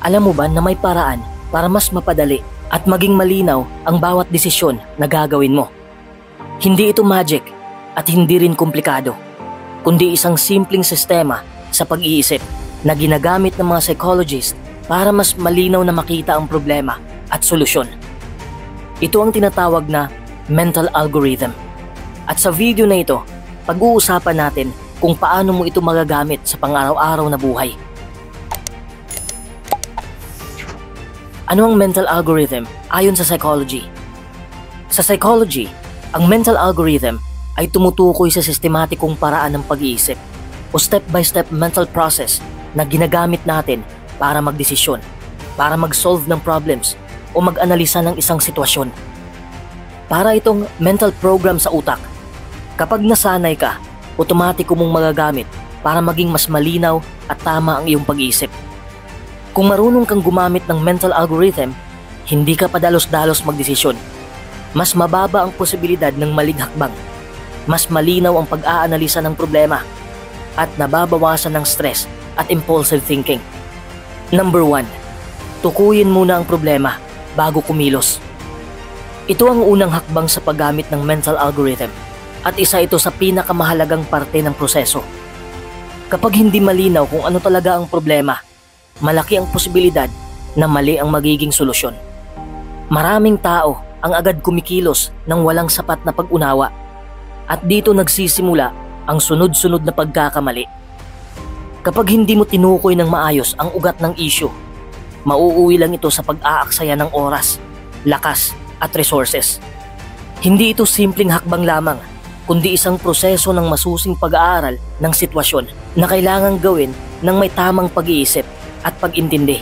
Alam mo ba na may paraan para mas mapadali at maging malinaw ang bawat desisyon na gagawin mo? Hindi ito magic at hindi rin komplikado, kundi isang simpleng sistema sa pag-iisip na ginagamit ng mga psychologist para mas malinaw na makita ang problema at solusyon. Ito ang tinatawag na mental algorithm. At sa video na ito, pag-uusapan natin kung paano mo ito magagamit sa pang-araw-araw na buhay. Ano ang mental algorithm ayon sa psychology? Sa psychology, ang mental algorithm ay tumutukoy sa sistematikong paraan ng pag-iisip o step-by-step mental process na ginagamit natin para magdesisyon, para mag-solve ng problems o mag-analisa ng isang sitwasyon. Para itong mental program sa utak. Kapag nasanay ka, otomatiko mong magagamit para maging mas malinaw at tama ang iyong pag-iisip. Kung marunong kang gumamit ng mental algorithm, hindi ka padalos-dalos magdesisyon. Mas mababa ang posibilidad ng maling hakbang. Mas malinaw ang pag-aanalisa ng problema at nababawasan ng stress at impulsive thinking. Number 1. Tukuyin muna ang problema bago kumilos. Ito ang unang hakbang sa paggamit ng mental algorithm at isa ito sa pinakamahalagang parte ng proseso. Kapag hindi malinaw kung ano talaga ang problema, malaki ang posibilidad na mali ang magiging solusyon. Maraming tao ang agad kumikilos ng walang sapat na pag-unawa at dito nagsisimula ang sunod-sunod na pagkakamali. Kapag hindi mo tinukoy ng maayos ang ugat ng issue, mauuwi lang ito sa pag-aaksaya ng oras, lakas at resources. Hindi ito simpleng hakbang lamang, kundi isang proseso ng masusing pag-aaral ng sitwasyon na kailangang gawin ng may tamang pag-iisip at pag-intindi.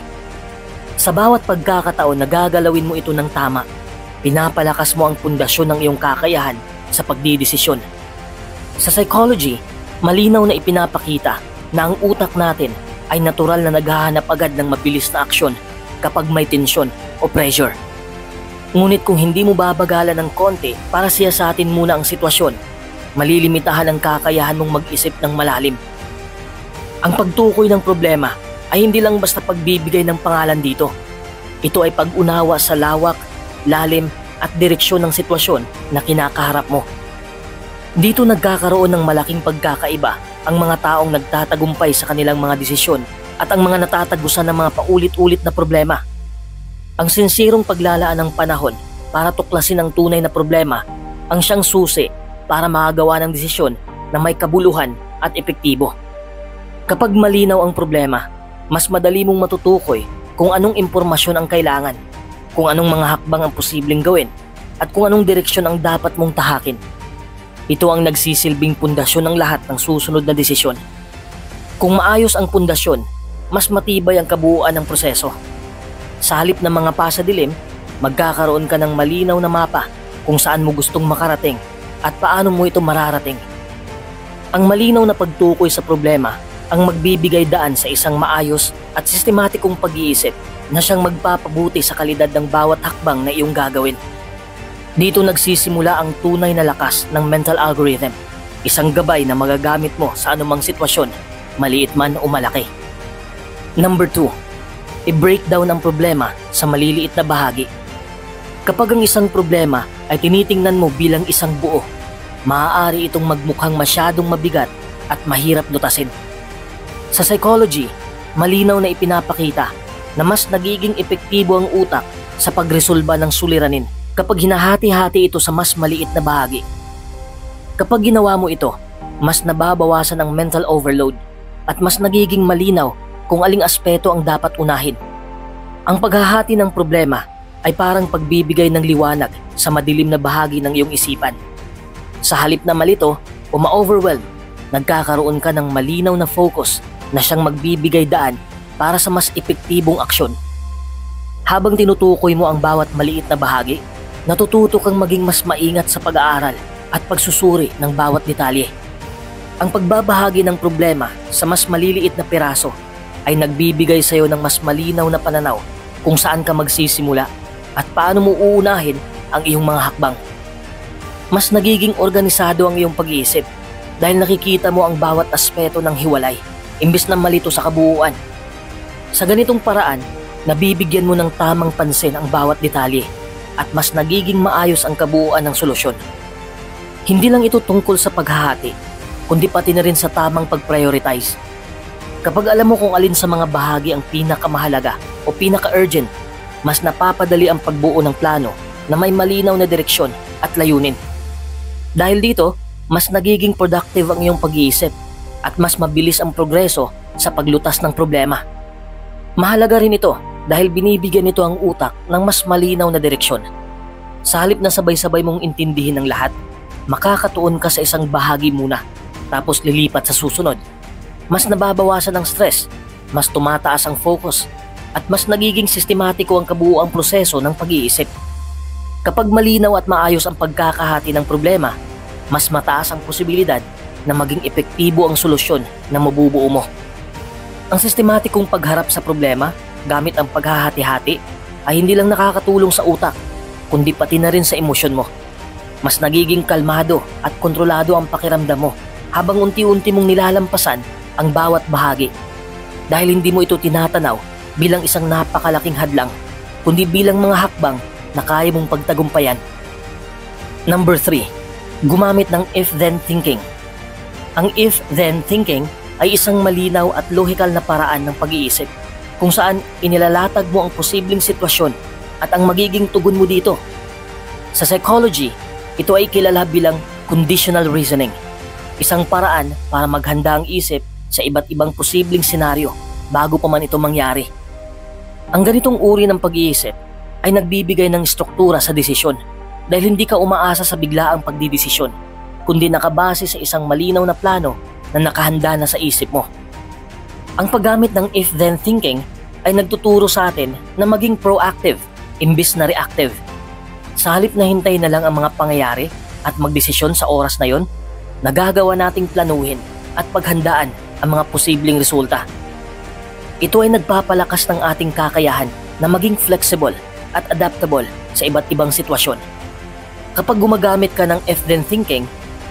Sa bawat pagkakataon na gagalawin mo ito ng tama, pinapalakas mo ang pundasyon ng iyong kakayahan sa pagdidesisyon. Sa psychology, malinaw na ipinapakita na ang utak natin ay natural na naghahanap agad ng mabilis na aksyon kapag may tensyon o pressure. Ngunit kung hindi mo babagalan ng konti para siyasatin muna ang sitwasyon, malilimitahan ang kakayahan mong mag-isip ng malalim. Ang pagtukoy ng problema ay hindi lang basta pagbibigay ng pangalan dito. Ito ay pag-unawa sa lawak, lalim at direksyon ng sitwasyon na kinakaharap mo. Dito nagkakaroon ng malaking pagkakaiba ang mga taong nagtatagumpay sa kanilang mga desisyon at ang mga natatagusan ng mga paulit-ulit na problema. Ang sinsirong paglalaan ng panahon para tuklasin ang tunay na problema ang siyang susi para makagawa ng desisyon na may kabuluhan at epektibo. Kapag malinaw ang problema, mas madali mong matutukoy kung anong impormasyon ang kailangan, kung anong mga hakbang ang posibleng gawin, at kung anong direksyon ang dapat mong tahakin. Ito ang nagsisilbing pundasyon ng lahat ng susunod na desisyon. Kung maayos ang pundasyon, mas matibay ang kabuuan ng proseso. Sa halip ng mga pasadilim, magkakaroon ka ng malinaw na mapa kung saan mo gustong makarating at paano mo ito mararating. Ang malinaw na pagtukoy sa problema ang magbibigay daan sa isang maayos at sistematikong pag-iisip na siyang magpapabuti sa kalidad ng bawat hakbang na iyong gagawin. Dito nagsisimula ang tunay na lakas ng mental algorithm, isang gabay na magagamit mo sa anumang sitwasyon, maliit man o malaki. Number 2. I-breakdown ang problema sa maliliit na bahagi. Kapag ang isang problema ay tinitingnan mo bilang isang buo, maaari itong magmukhang masyadong mabigat at mahirap lutasin. Sa psychology, malinaw na ipinapakita na mas nagiging epektibo ang utak sa pagresolba ng suliranin kapag hinahati-hati ito sa mas maliit na bahagi. Kapag ginawa mo ito, mas nababawasan ang mental overload at mas nagiging malinaw kung aling aspeto ang dapat unahin. Ang paghahati ng problema ay parang pagbibigay ng liwanag sa madilim na bahagi ng iyong isipan. Sa halip na malito o ma-overwhelm, nagkakaroon ka ng malinaw na focus na siyang magbibigay daan para sa mas epektibong aksyon. Habang tinutukoy mo ang bawat maliit na bahagi, natututo kang maging mas maingat sa pag-aaral at pagsusuri ng bawat detalye. Ang pagbabahagi ng problema sa mas maliliit na piraso ay nagbibigay sa iyo ng mas malinaw na pananaw kung saan ka magsisimula at paano mo uunahin ang iyong mga hakbang. Mas nagiging organisado ang iyong pag-iisip dahil nakikita mo ang bawat aspeto ng hiwalay imbis na malito sa kabuuan. Sa ganitong paraan, Nabibigyan mo ng tamang pansin ang bawat detalye at mas nagiging maayos ang kabuuan ng solusyon. Hindi lang ito tungkol sa paghahati, kundi pati na rin sa tamang pag-prioritize. Kapag alam mo kung alin sa mga bahagi ang pinakamahalaga o pinaka-urgent, mas napapadali ang pagbuo ng plano na may malinaw na direksyon at layunin. Dahil dito, mas nagiging productive ang iyong pag-iisip at mas mabilis ang progreso sa paglutas ng problema. Mahalaga rin ito dahil binibigyan nito ang utak ng mas malinaw na direksyon. Sa halip na sabay-sabay mong intindihin ang lahat, makakatuon ka sa isang bahagi muna, tapos lilipat sa susunod. Mas nababawasan ang stress, mas tumataas ang focus, at mas nagiging sistematiko ang kabuuang proseso ng pag-iisip. Kapag malinaw at maayos ang pagkakahati ng problema, mas mataas ang posibilidad na maging epektibo ang solusyon na mabubuo mo. Ang sistematikong pagharap sa problema gamit ang paghahati-hati ay hindi lang nakakatulong sa utak, kundi pati na rin sa emosyon mo. Mas nagiging kalmado at kontrolado ang pakiramdam mo habang unti-unti mong nilalampasan ang bawat bahagi. Dahil hindi mo ito tinatanaw bilang isang napakalaking hadlang, kundi bilang mga hakbang na kaya mong pagtagumpayan. Number 3. Gumamit ng if-then thinking. Ang if-then thinking ay isang malinaw at lohikal na paraan ng pag-iisip kung saan inilalatag mo ang posibleng sitwasyon at ang magiging tugon mo dito. Sa psychology, ito ay kilala bilang conditional reasoning, isang paraan para maghanda ang isip sa iba't ibang posibleng senaryo bago pa man ito mangyari. Ang ganitong uri ng pag-iisip ay nagbibigay ng struktura sa desisyon dahil hindi ka umaasa sa biglaang pagdidesisyon, kundi nakabase sa isang malinaw na plano na nakahanda na sa isip mo. Ang paggamit ng if-then thinking ay nagtuturo sa atin na maging proactive imbis na reactive. Sa halip na hintay na lang ang mga pangyayari at magdesisyon sa oras na yon, nagagawa nating planuhin at paghandaan ang mga posibleng resulta. Ito ay nagpapalakas ng ating kakayahan na maging flexible at adaptable sa iba't ibang sitwasyon. Kapag gumagamit ka ng if-then thinking,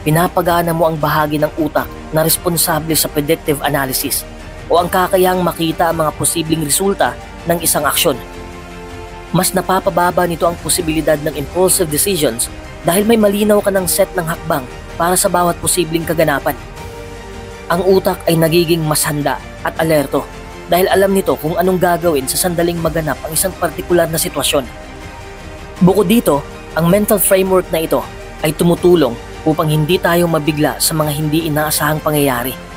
pinapagana mo ang bahagi ng utak na responsable sa predictive analysis o ang kakayahang makita ang mga posibleng resulta ng isang aksyon. Mas napapababa nito ang posibilidad ng impulsive decisions dahil may malinaw ka ng set ng hakbang para sa bawat posibleng kaganapan. Ang utak ay nagiging mas handa at alerto dahil alam nito kung anong gagawin sa sandaling maganap ang isang partikular na sitwasyon. Bukod dito, ang mental framework na ito ay tumutulong upang hindi tayo mabigla sa mga hindi inaasahang pangyayari.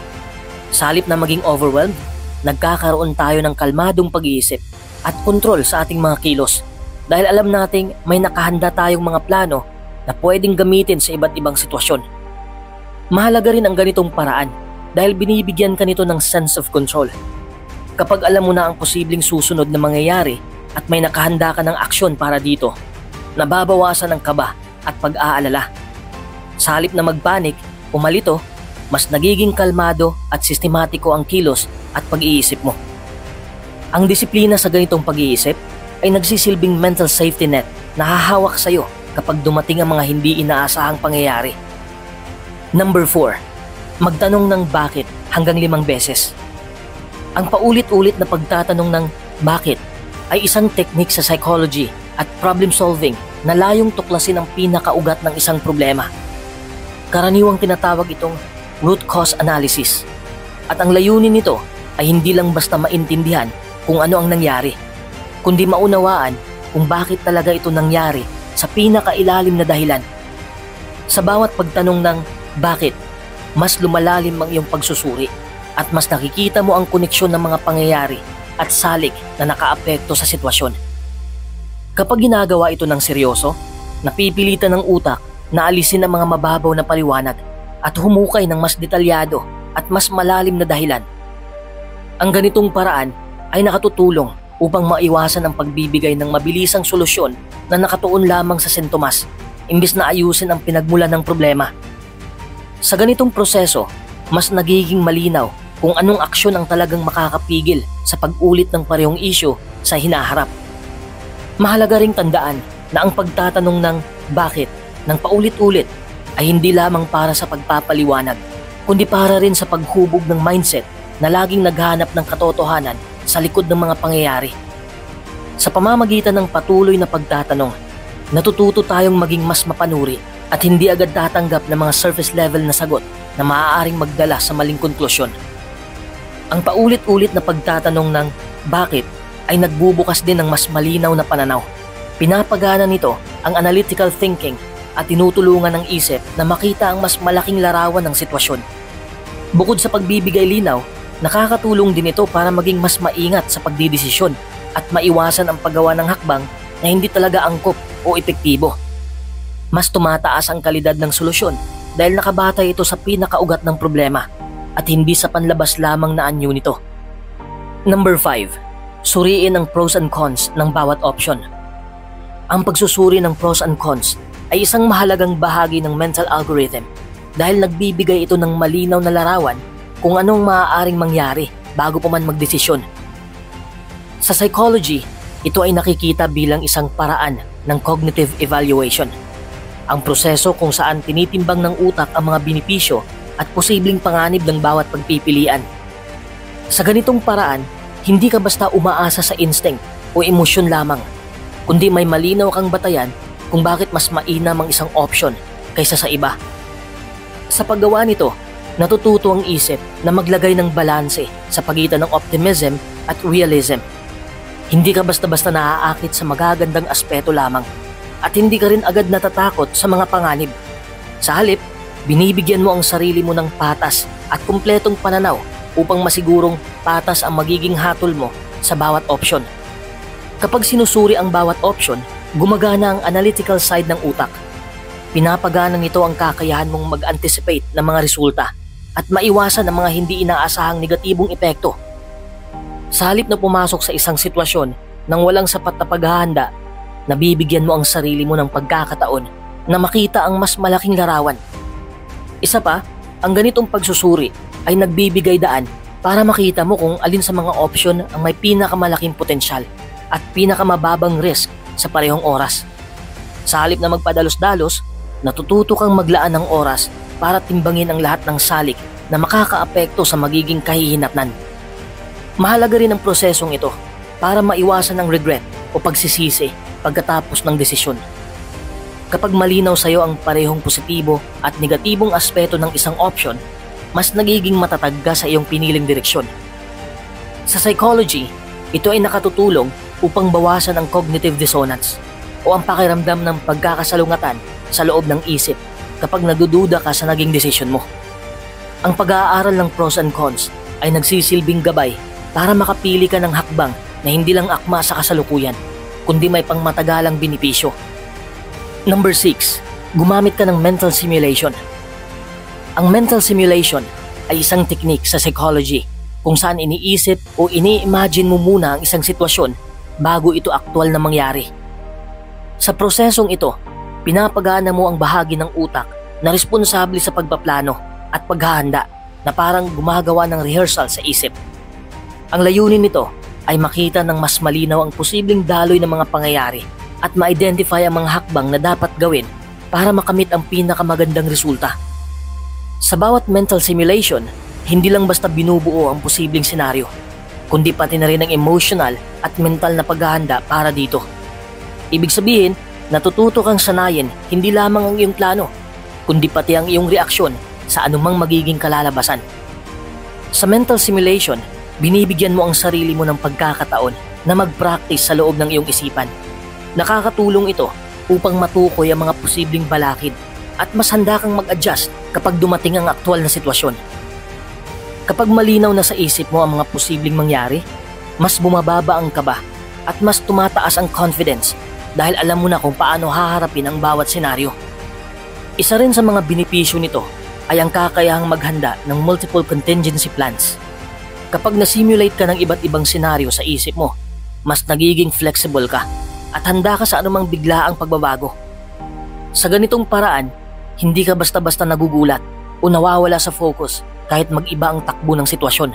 Sa halip na maging overwhelmed, nagkakaroon tayo ng kalmadong pag-iisip at kontrol sa ating mga kilos dahil alam nating may nakahanda tayong mga plano na pwedeng gamitin sa iba't ibang sitwasyon. Mahalaga rin ang ganitong paraan dahil binibigyan ka nito ng sense of control. Kapag alam mo na ang posibleng susunod na mangyayari at may nakahanda ka ng aksyon para dito, nababawasan ang kaba at pag-aalala. Sa halip na magpanik o malito, mas nagiging kalmado at sistematiko ang kilos at pag-iisip mo. Ang disiplina sa ganitong pag-iisip ay nagsisilbing mental safety net na hahawak sa iyo kapag dumating ang mga hindi inaasahang pangyayari. Number 4. Magtanong ng bakit hanggang 5 beses. Ang paulit-ulit na pagtatanong ng bakit ay isang technique sa psychology at problem solving na layong tuklasin ang pinakaugat ng isang problema. Karaniwang tinatawag itong root cause analysis. At ang layunin nito ay hindi lang basta maintindihan kung ano ang nangyari, kundi maunawaan kung bakit talaga ito nangyari sa pinakailalim na dahilan. Sa bawat pagtanong ng bakit, mas lumalalim ang iyong pagsusuri at mas nakikita mo ang koneksyon ng mga pangyayari at salik na nakaapekto sa sitwasyon. Kapag ginagawa ito ng seryoso, napipilitan ng utak na alisin ang mga mababaw na paliwanag at humukay ng mas detalyado at mas malalim na dahilan. Ang ganitong paraan ay nakatutulong upang maiwasan ang pagbibigay ng mabilisang solusyon na nakatuon lamang sa sintomas imbis na ayusin ang pinagmulan ng problema. Sa ganitong proseso, mas nagiging malinaw kung anong aksyon ang talagang makakapigil sa pag-ulit ng parehong isyu sa hinaharap. Mahalaga ring tandaan na ang pagtatanong ng bakit ng paulit-ulit ay hindi lamang para sa pagpapaliwanag, kundi para rin sa paghubog ng mindset na laging naghahanap ng katotohanan sa likod ng mga pangyayari. Sa pamamagitan ng patuloy na pagtatanong, natututo tayong maging mas mapanuri at hindi agad tatanggap ng mga surface level na sagot na maaaring magdala sa maling konklusyon. Ang paulit-ulit na pagtatanong ng bakit ay nagbubukas din ng mas malinaw na pananaw. Pinapagana nito ang analytical thinking at tinutulungan ng isip na makita ang mas malaking larawan ng sitwasyon. Bukod sa pagbibigay linaw, nakakatulong din ito para maging mas maingat sa pagdidesisyon at maiwasan ang paggawa ng hakbang na hindi talaga angkop o epektibo. Mas tumataas ang kalidad ng solusyon dahil nakabatay ito sa pinakaugat ng problema at hindi sa panlabas lamang na anyo nito. Number 5. Suriin ang pros and cons ng bawat option. Ang pagsusuri ng pros and cons ay isang mahalagang bahagi ng mental algorithm dahil nagbibigay ito ng malinaw na larawan kung anong maaaring mangyari bago pa man magdesisyon. Sa psychology, ito ay nakikita bilang isang paraan ng cognitive evaluation. Ang proseso kung saan tinitimbang ng utak ang mga benepisyo at posibleng panganib ng bawat pagpipilian. Sa ganitong paraan, hindi ka basta umaasa sa instinct o emosyon lamang, kundi may malinaw kang batayan kung bakit mas mainam ang isang option kaysa sa iba. Sa paggawa nito, natututo ang isip na maglagay ng balanse sa pagitan ng optimism at realism. Hindi ka basta-basta naaakit sa magagandang aspeto lamang at hindi ka rin agad natatakot sa mga panganib. Sa halip, binibigyan mo ang sarili mo ng patas at kumpletong pananaw upang masigurong patas ang magiging hatol mo sa bawat option. Kapag sinusuri ang bawat option, gumagana ang analytical side ng utak. Pinapagana nito ang kakayahan mong mag-anticipate ng mga resulta at maiwasan ang mga hindi inaasahang negatibong epekto. Sa halip na pumasok sa isang sitwasyon nang walang sapat na paghahanda, nabibigyan mo ang sarili mo ng pagkakataon na makita ang mas malaking larawan. Isa pa, ang ganitong pagsusuri ay nagbibigay daan para makita mo kung alin sa mga option ang may pinakamalaking potensyal at pinakamababang risk sa parehong oras. Sa halip na magpadalos-dalos, natututo kang maglaan ng oras para timbangin ang lahat ng salik na makakaapekto sa magiging kahihinatnan. Mahalaga rin ang prosesong ito para maiwasan ang regret o pagsisisi pagkatapos ng desisyon. Kapag malinaw sa iyo ang parehong positibo at negatibong aspeto ng isang option, mas nagiging matatag ka sa iyong piniling direksyon. Sa psychology, ito ay nakatutulong upang bawasan ang cognitive dissonance o ang pakiramdam ng pagkakasalungatan sa loob ng isip kapag nadududa ka sa naging desisyon mo. Ang pag-aaral ng pros and cons ay nagsisilbing gabay para makapili ka ng hakbang na hindi lang akma sa kasalukuyan, kundi may pangmatagalang benepisyo. Number 6. Gumamit ka ng mental simulation. Ang mental simulation ay isang teknik sa psychology kung saan iniisip o ini-imagine mo muna ang isang sitwasyon bago ito aktwal na mangyari. Sa prosesong ito, pinapagana mo ang bahagi ng utak na responsable sa pagpaplano at paghahanda na parang gumagawa ng rehearsal sa isip. Ang layunin nito ay makita ng mas malinaw ang posibleng daloy ng mga pangyayari at ma-identify ang mga hakbang na dapat gawin para makamit ang pinakamagandang resulta. Sa bawat mental simulation, hindi lang basta binubuo ang posibleng senaryo, kundi pati na rin ang emotional at mental na paghahanda para dito. Ibig sabihin, natututo kang sanayin hindi lamang ang iyong plano, kundi pati ang iyong reaksyon sa anumang magiging kalalabasan. Sa mental simulation, binibigyan mo ang sarili mo ng pagkakataon na mag-practice sa loob ng iyong isipan. Nakakatulong ito upang matukoy ang mga posibleng balakid at mas handa kang mag-adjust kapag dumating ang aktwal na sitwasyon. Kapag malinaw na sa isip mo ang mga posibleng mangyari, mas bumababa ang kaba at mas tumataas ang confidence dahil alam mo na kung paano haharapin ang bawat senaryo. Isa rin sa mga benepisyo nito ay ang kakayahang maghanda ng multiple contingency plans. Kapag na-simulate ka ng iba't ibang senaryo sa isip mo, mas nagiging flexible ka at handa ka sa anumang biglaang pagbabago. Sa ganitong paraan, hindi ka basta-basta nagugulat o nawawala sa focus kahit mag-iba ang takbo ng sitwasyon.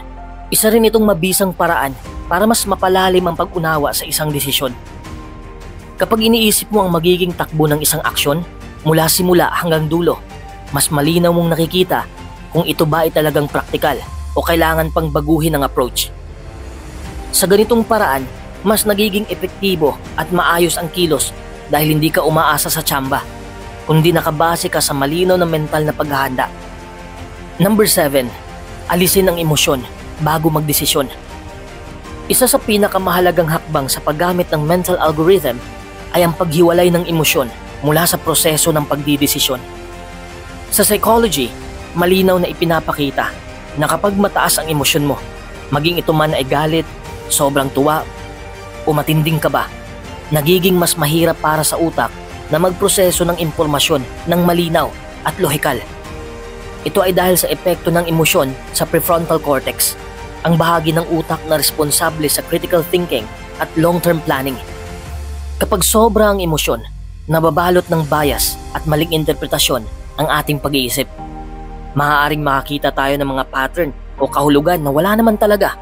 Isa rin itong mabisang paraan para mas mapalalim ang pag-unawa sa isang desisyon. Kapag iniisip mo ang magiging takbo ng isang aksyon mula simula hanggang dulo, mas malinaw mong nakikita kung ito ba ay talagang praktikal o kailangan pang baguhin ang approach. Sa ganitong paraan, mas nagiging epektibo at maayos ang kilos dahil hindi ka umaasa sa tsamba, kundi nakabase ka sa malinaw na mental na paghahanda. Number 7. Alisin ang emosyon bago magdesisyon. Isa sa pinakamahalagang hakbang sa paggamit ng mental algorithm ay ang paghiwalay ng emosyon mula sa proseso ng pagdidesisyon. Sa psychology, malinaw na ipinapakita na kapag mataas ang emosyon mo, maging ito man ay galit, sobrang tuwa, o matinding kaba, nagiging mas mahirap para sa utak na magproseso ng impormasyon ng malinaw at lohikal. Ito ay dahil sa epekto ng emosyon sa prefrontal cortex, ang bahagi ng utak na responsable sa critical thinking at long-term planning. Kapag sobra ang emosyon, nababalot ng bias at maling interpretasyon ang ating pag-iisip. Maaaring makakita tayo ng mga pattern o kahulugan na wala naman talaga,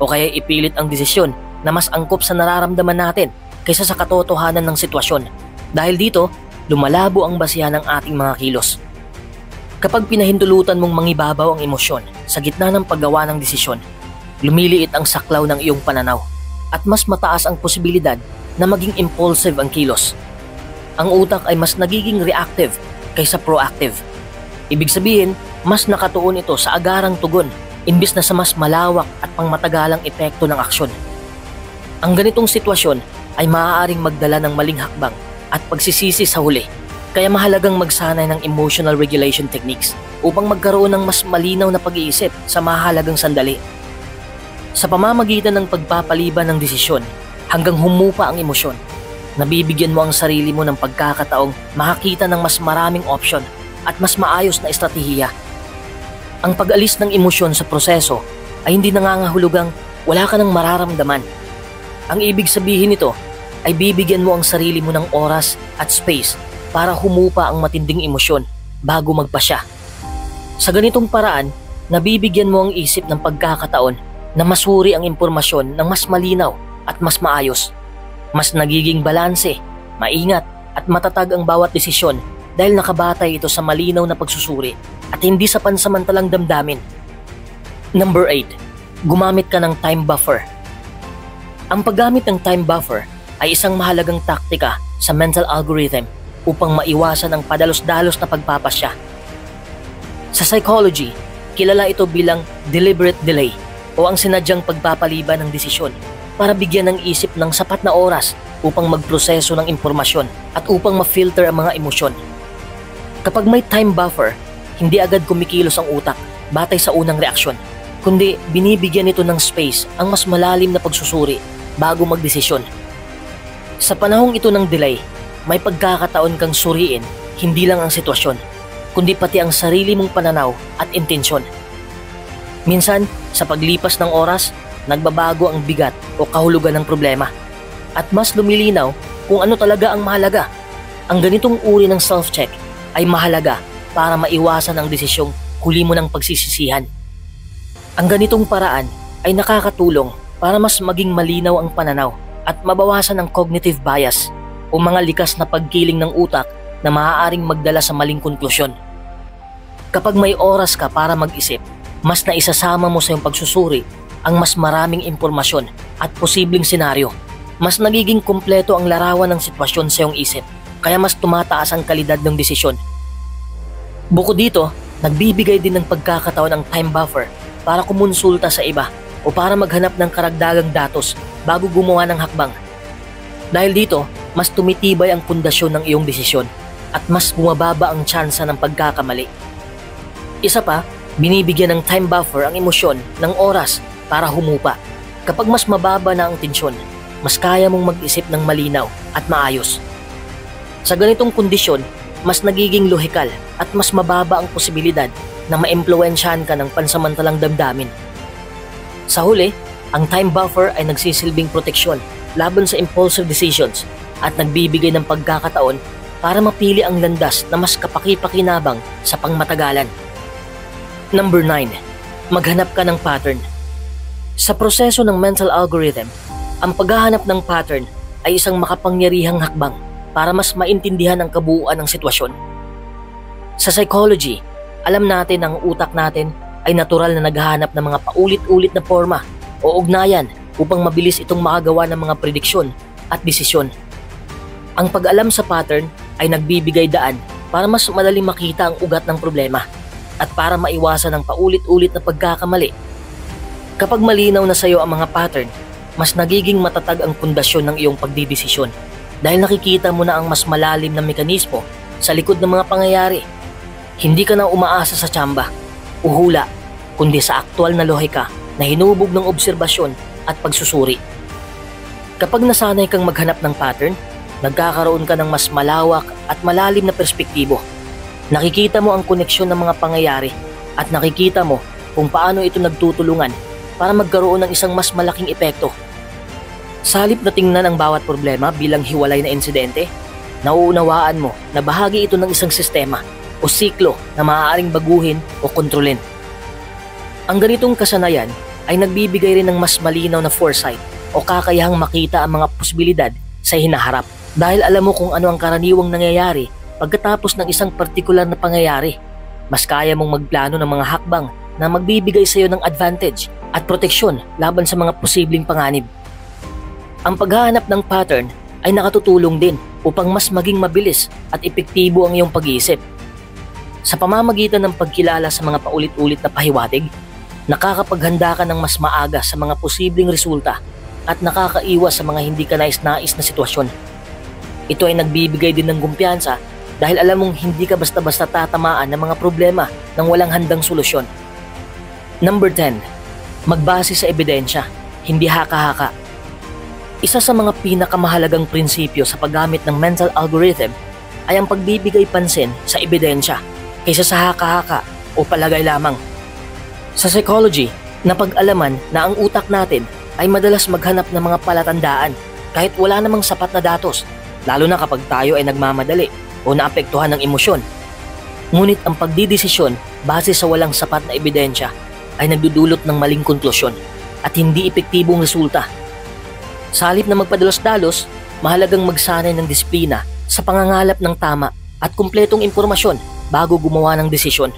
o kaya ipilit ang desisyon na mas angkop sa nararamdaman natin kaysa sa katotohanan ng sitwasyon. Dahil dito, lumalabo ang basihan ng ating mga kilos. Kapag pinahintulutan mong mangibabaw ang emosyon sa gitna ng paggawa ng desisyon, lumiliit ang saklaw ng iyong pananaw at mas mataas ang posibilidad na maging impulsive ang kilos. Ang utak ay mas nagiging reactive kaysa proactive. Ibig sabihin, mas nakatuon ito sa agarang tugon imbis na sa mas malawak at pangmatagalang epekto ng aksyon. Ang ganitong sitwasyon ay maaaring magdala ng maling hakbang at pagsisisi sa huli, kaya mahalagang magsanay ng emotional regulation techniques upang magkaroon ng mas malinaw na pag-iisip sa mahalagang sandali. Sa pamamagitan ng pagpapaliban ng desisyon hanggang humupa ang emosyon, nabibigyan mo ang sarili mo ng pagkakataong makakita ng mas maraming option at mas maayos na estratehiya. Ang pag-alis ng emosyon sa proseso ay hindi nangangahulugang wala ka nang mararamdaman. Ang ibig sabihin nito ay bibigyan mo ang sarili mo ng oras at space para humupa ang matinding emosyon bago magpasya. Sa ganitong paraan, nabibigyan mo ang isip ng pagkakataon na masuri ang impormasyon ng mas malinaw at mas maayos. Mas nagiging balanse, maingat at matatag ang bawat desisyon dahil nakabatay ito sa malinaw na pagsusuri at hindi sa pansamantalang damdamin. Number 8. Gumamit ka ng time buffer. Ang paggamit ng time buffer ay isang mahalagang taktika sa mental algorithm upang maiwasan ang padalos-dalos na pagpapasya. Sa psychology, kilala ito bilang deliberate delay o ang sinadyang pagpapaliban ng desisyon para bigyan ng isip ng sapat na oras upang magproseso ng impormasyon at upang ma-filter ang mga emosyon. Kapag may time buffer, hindi agad kumikilos ang utak batay sa unang reaksyon, kundi binibigyan ito ng space ang mas malalim na pagsusuri bago magdesisyon. Sa panahong ito ng delay, may pagkakataon kang suriin hindi lang ang sitwasyon, kundi pati ang sarili mong pananaw at intensyon. Minsan, sa paglipas ng oras, nagbabago ang bigat o kahulugan ng problema at mas lumilinaw kung ano talaga ang mahalaga. Ang ganitong uri ng self-check ay mahalaga para maiwasan ang desisyong huli mo ng pagsisisihan. Ang ganitong paraan ay nakakatulong para mas maging malinaw ang pananaw at mabawasan ang cognitive bias o mga likas na pagkiling ng utak na maaaring magdala sa maling konklusyon. Kapag may oras ka para mag-isip, mas naisasama mo sa iyong pagsusuri ang mas maraming impormasyon at posibleng senaryo. Mas nagiging kumpleto ang larawan ng sitwasyon sa iyong isip, kaya mas tumataas ang kalidad ng desisyon. Bukod dito, nagbibigay din ng pagkakataon ang time buffer para kumonsulta sa iba o para maghanap ng karagdagang datos bago gumawa ng hakbang. Dahil dito, mas tumitibay ang pundasyon ng iyong desisyon at mas bumababa ang tsansa ng pagkakamali. Isa pa, binibigyan ng time buffer ang emosyon ng oras para humupa. Kapag mas mababa na ang tensyon, mas kaya mong mag-isip ng malinaw at maayos. Sa ganitong kondisyon, mas nagiging lohikal at mas mababa ang posibilidad na maimpluwensyahan ka ng pansamantalang damdamin. Sa huli, ang time buffer ay nagsisilbing proteksyon laban sa impulsive decisions at nagbibigay ng pagkakataon para mapili ang landas na mas kapaki-pakinabang sa pangmatagalan. Number 9. Maghanap ka ng pattern. Sa proseso ng mental algorithm, ang paghahanap ng pattern ay isang makapangyarihang hakbang para mas maintindihan ang kabuuan ng sitwasyon. Sa psychology, alam natin ang utak natin ay natural na naghahanap ng mga paulit-ulit na forma o ugnayan upang mabilis itong makagawa ng mga prediksyon at desisyon. Ang pag-alam sa pattern ay nagbibigay daan para mas madaling makita ang ugat ng problema at para maiwasan ang paulit-ulit na pagkakamali. Kapag malinaw na sa iyo ang mga pattern, mas nagiging matatag ang pundasyon ng iyong pagdidesisyon dahil nakikita mo na ang mas malalim na mekanismo sa likod ng mga pangyayari. Hindi ka na umaasa sa tsamba o hula, kundi sa aktwal na lohika na hinubog ng obserbasyon at pagsusuri. Kapag nasanay kang maghanap ng pattern, nagkakaroon ka ng mas malawak at malalim na perspektibo. Nakikita mo ang koneksyon ng mga pangyayari at nakikita mo kung paano ito nagtutulungan para magkaroon ng isang mas malaking epekto. Sa halip na tingnan ang bawat problema bilang hiwalay na insidente, nauunawaan mo na bahagi ito ng isang sistema o siklo na maaaring baguhin o kontrolin. Ang ganitong kasanayan ay nagbibigay rin ng mas malinaw na foresight o kakayahang makita ang mga posibilidad sa hinaharap dahil alam mo kung ano ang karaniwang nangyayari pagkatapos ng isang partikular na pangyayari. Mas kaya mong magplano ng mga hakbang na magbibigay sa iyo ng advantage at proteksyon laban sa mga posibleng panganib. Ang paghahanap ng pattern ay nakatutulong din upang mas maging mabilis at epektibo ang iyong pag-iisip. Sa pamamagitan ng pagkilala sa mga paulit-ulit na pahiwatig, nakakapaghanda ka ng mas maaga sa mga posibleng resulta at nakakaiwas sa mga hindi ka nais-nais na sitwasyon. Ito ay nagbibigay din ng kumpiyansa dahil alam mong hindi ka basta-basta tatamaan ng mga problema nang walang handang solusyon. Number 10. Magbase sa ebidensya, hindi haka-haka. Isa sa mga pinakamahalagang prinsipyo sa paggamit ng mental algorithm ay ang pagbibigay pansin sa ebidensya kaysa sa haka-haka o palagay lamang. Sa psychology, napag-alaman na ang utak natin ay madalas maghanap ng mga palatandaan kahit wala namang sapat na datos, lalo na kapag tayo ay nagmamadali o naapektuhan ng emosyon. Ngunit ang pagdidesisyon base sa walang sapat na ebidensya ay nagdudulot ng maling konklusyon at hindi epektibong resulta. Sa halip na magpadalos-dalos, mahalagang magsanay ng disiplina sa pangangalap ng tama at kumpletong impormasyon bago gumawa ng desisyon.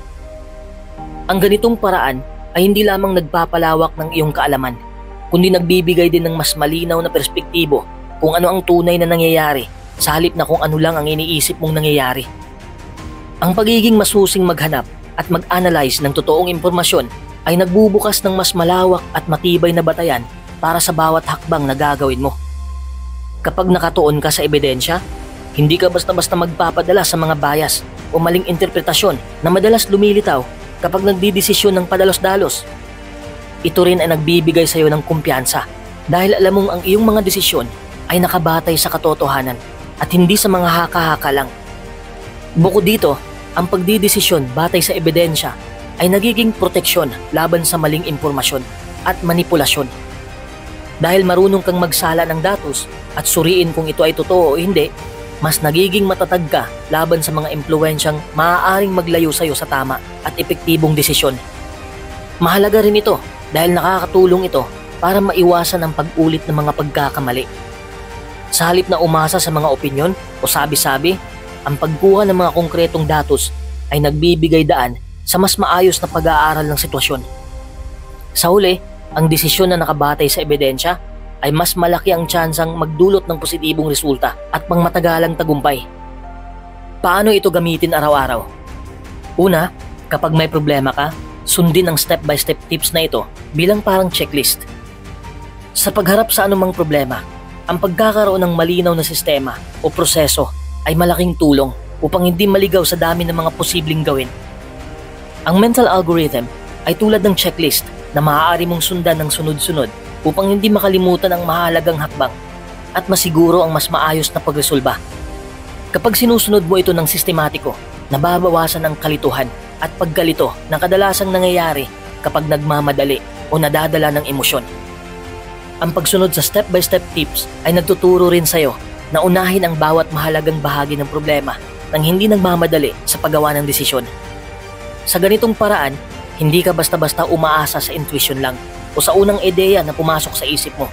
Ang ganitong paraan ay hindi lamang nagpapalawak ng iyong kaalaman, kundi nagbibigay din ng mas malinaw na perspektibo kung ano ang tunay na nangyayari sa halip na kung ano lang ang iniisip mong nangyayari. Ang pagiging masusing maghanap at mag-analyze ng totoong impormasyon ay nagbubukas ng mas malawak at matibay na batayan para sa bawat hakbang na gagawin mo. Kapag nakatuon ka sa ebidensya, hindi ka basta-basta magpapadala sa mga bias o maling interpretasyon na madalas lumilitaw kapag nagdidesisyon ng padalos-dalos. Ito rin ay nagbibigay sa iyo ng kumpiyansa dahil alam mong ang iyong mga desisyon ay nakabatay sa katotohanan at hindi sa mga haka-haka lang. Bukod dito, ang pagdidesisyon batay sa ebidensya ay nagiging proteksyon laban sa maling impormasyon at manipulasyon. Dahil marunong kang magsala ng datos at suriin kung ito ay totoo o hindi, mas nagiging matatag ka laban sa mga impluwensyang maaaring maglayo sa iyo sa tama at epektibong desisyon. Mahalaga rin ito dahil nakakatulong ito para maiwasan ang pag-ulit ng mga pagkakamali. Sa halip na umasa sa mga opinyon o sabi-sabi, ang pagkuha ng mga konkretong datos ay nagbibigay daan sa mas maayos na pag-aaral ng sitwasyon. Sa huli, ang desisyon na nakabatay sa ebidensya ay mas malaki ang tsansang magdulot ng positibong resulta at pangmatagalang tagumpay. Paano ito gamitin araw-araw? Una, kapag may problema ka, sundin ang step-by-step tips na ito bilang parang checklist. Sa pagharap sa anumang problema, ang pagkakaroon ng malinaw na sistema o proseso ay malaking tulong upang hindi maligaw sa dami ng mga posibleng gawin. Ang mental algorithm ay tulad ng checklist na maaari mong sundan ng sunod-sunod upang hindi makalimutan ang mahalagang hakbang at masiguro ang mas maayos na pagresolba. Kapag sinusunod mo ito ng sistematiko, nababawasan ang kalituhan at pagkalito na kadalasang nangyayari kapag nagmamadali o nadadala ng emosyon. Ang pagsunod sa step-by-step tips ay nagtuturo rin sa iyo na unahin ang bawat mahalagang bahagi ng problema nang hindi nagmamadali sa paggawa ng desisyon. Sa ganitong paraan, hindi ka basta-basta umaasa sa intuition lang o sa unang ideya na pumasok sa isip mo.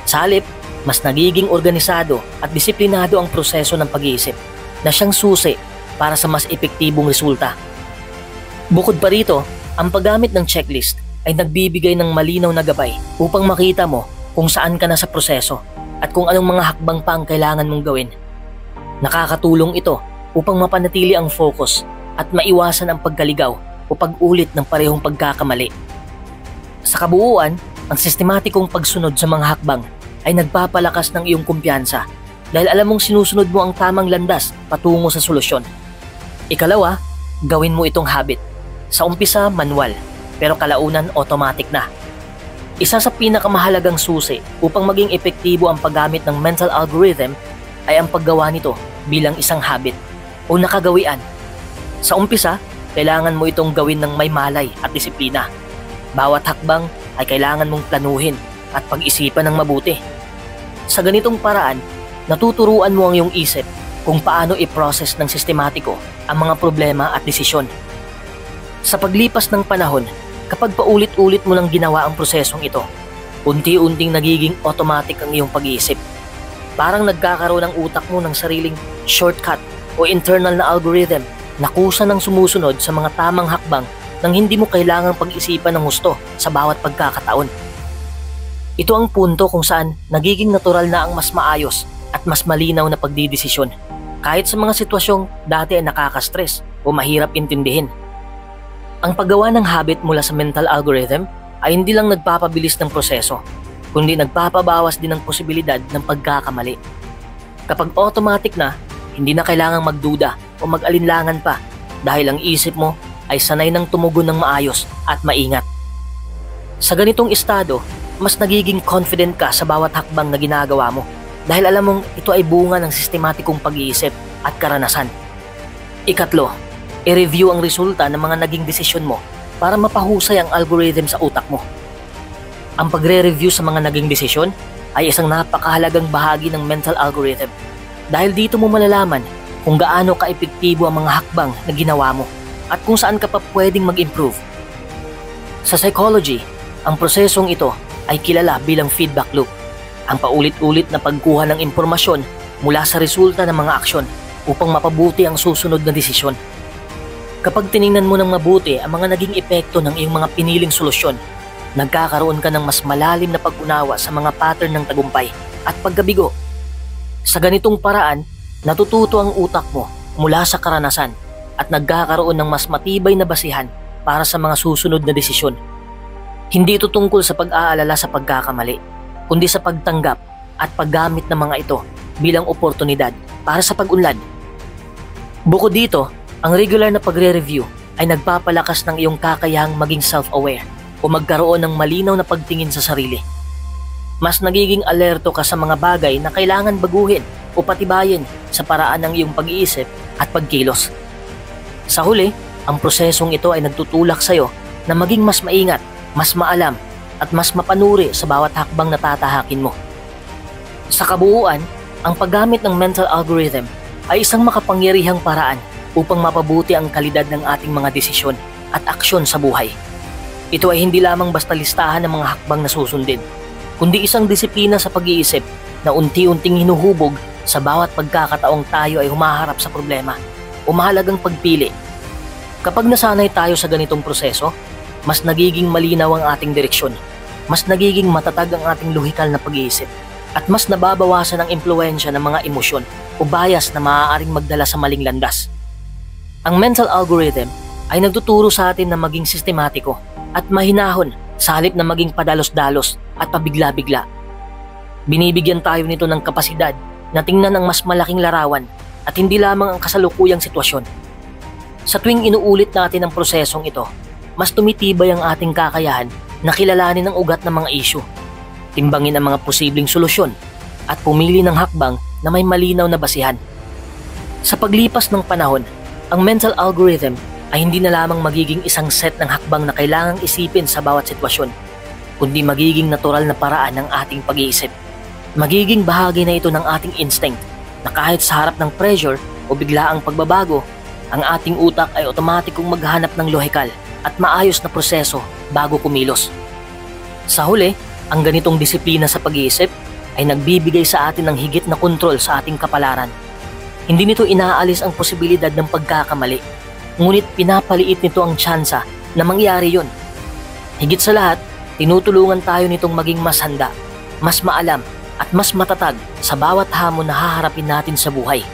Sa halip, mas nagiging organisado at disiplinado ang proseso ng pag-iisip na siyang susi para sa mas epektibong resulta. Bukod pa rito, ang paggamit ng checklist ay nagbibigay ng malinaw na gabay upang makita mo kung saan ka na sa proseso at kung anong mga hakbang pa ang kailangan mong gawin. Nakakatulong ito upang mapanatili ang focus at maiwasan ang pagkaligaw o pag-ulit ng parehong pagkakamali. Sa kabuuan, ang sistematikong pagsunod sa mga hakbang ay nagpapalakas ng iyong kumpiyansa dahil alam mong sinusunod mo ang tamang landas patungo sa solusyon. Ikalawa, gawin mo itong habit. Sa umpisa, manual, pero kalaunan automatic na. Isa sa pinakamahalagang susi upang maging epektibo ang paggamit ng mental algorithm ay ang paggawa nito bilang isang habit o nakagawian. Sa umpisa, kailangan mo itong gawin ng may malay at disiplina. Bawat hakbang ay kailangan mong planuhin at pag-isipan ng mabuti. Sa ganitong paraan, natuturuan mo ang iyong isip kung paano i-process ng sistematiko ang mga problema at desisyon. Sa paglipas ng panahon, kapag paulit-ulit mo nang ginawa ang prosesong ito, unti-unting nagiging automatic ang iyong pag-iisip. Parang nagkakaroon ng utak mo ng sariling shortcut o internal na algorithm na kusa ng sumusunod sa mga tamang hakbang nang hindi mo kailangang pag-isipan ng husto sa bawat pagkakataon. Ito ang punto kung saan nagiging natural na ang mas maayos at mas malinaw na pagdidesisyon kahit sa mga sitwasyong dati ay nakaka-stress o mahirap intindihin. Ang paggawa ng habit mula sa mental algorithm ay hindi lang nagpapabilis ng proseso, kundi nagpapabawas din ng posibilidad ng pagkakamali. Kapag automatic na, hindi na kailangang magduda o mag-alinlangan pa dahil ang isip mo ay sanay ng tumugon ng maayos at maingat. Sa ganitong estado, mas nagiging confident ka sa bawat hakbang na ginagawa mo dahil alam mong ito ay bunga ng sistematikong pag-iisip at karanasan. Ikatlo, i-review ang resulta ng mga naging desisyon mo para mapahusay ang algorithm sa utak mo. Ang pagre-review sa mga naging desisyon ay isang napakahalagang bahagi ng mental algorithm dahil dito mo malalaman kung gaano ka-epektibo ang mga hakbang na ginawa mo at kung saan ka pa pwedeng mag-improve. Sa psychology, ang prosesong ito ay kilala bilang feedback loop, ang paulit-ulit na pagkuha ng impormasyon mula sa resulta ng mga aksyon upang mapabuti ang susunod na desisyon. Kapag tiningnan mo ng mabuti ang mga naging epekto ng iyong mga piniling solusyon, nagkakaroon ka ng mas malalim na pag-unawa sa mga pattern ng tagumpay at pagkabigo. Sa ganitong paraan, natututo ang utak mo mula sa karanasan at nagkakaroon ng mas matibay na basihan para sa mga susunod na desisyon. Hindi ito tungkol sa pag-aalala sa pagkakamali, kundi sa pagtanggap at paggamit ng mga ito bilang oportunidad para sa pag-unlad. Bukod dito, ang regular na pagre-review ay nagpapalakas ng iyong kakayahang maging self-aware o magkaroon ng malinaw na pagtingin sa sarili. Mas nagiging alerto ka sa mga bagay na kailangan baguhin o patibayin sa paraan ng iyong pag-iisip at pagkilos. Sa huli, ang prosesong ito ay nagtutulak sa iyo na maging mas maingat, mas maalam at mas mapanuri sa bawat hakbang na tatahakin mo. Sa kabuuan, ang paggamit ng mental algorithm ay isang makapangyarihang paraan upang mapabuti ang kalidad ng ating mga desisyon at aksyon sa buhay. Ito ay hindi lamang basta listahan ng mga hakbang na susundin, kundi isang disiplina sa pag-iisip na unti-unting hinuhubog sa bawat pagkakataong tayo ay humaharap sa problema o mahalagang pagpili. Kapag nasanay tayo sa ganitong proseso, mas nagiging malinaw ang ating direksyon, mas nagiging matatag ang ating lohikal na pag-iisip, at mas nababawasan ang impluwensya ng mga emosyon o bias na maaaring magdala sa maling landas. Ang mental algorithm ay nagtuturo sa atin na maging sistematiko at mahinahon sa halip na maging padalos-dalos at pabigla-bigla. Binibigyan tayo nito ng kapasidad na tingnan ang mas malaking larawan at hindi lamang ang kasalukuyang sitwasyon. Sa tuwing inuulit natin ang prosesong ito, mas tumitibay ang ating kakayahan na kilalanin ang ugat ng mga isyu, timbangin ang mga posibleng solusyon at pumili ng hakbang na may malinaw na basihan. Sa paglipas ng panahon, ang mental algorithm ay hindi na lamang magiging isang set ng hakbang na kailangang isipin sa bawat sitwasyon, kundi magiging natural na paraan ng ating pag-iisip. Magiging bahagi na ito ng ating instinct na kahit sa harap ng pressure o biglaang pagbabago, ang ating utak ay otomatikong maghanap ng lohikal at maayos na proseso bago kumilos. Sa huli, ang ganitong disiplina sa pag-iisip ay nagbibigay sa atin ng higit na kontrol sa ating kapalaran. Hindi nito inaalis ang posibilidad ng pagkakamali, ngunit pinapaliit nito ang tsansa na mangyari yon. Higit sa lahat, tinutulungan tayo nitong maging mas handa, mas maalam at mas matatag sa bawat hamon na haharapin natin sa buhay.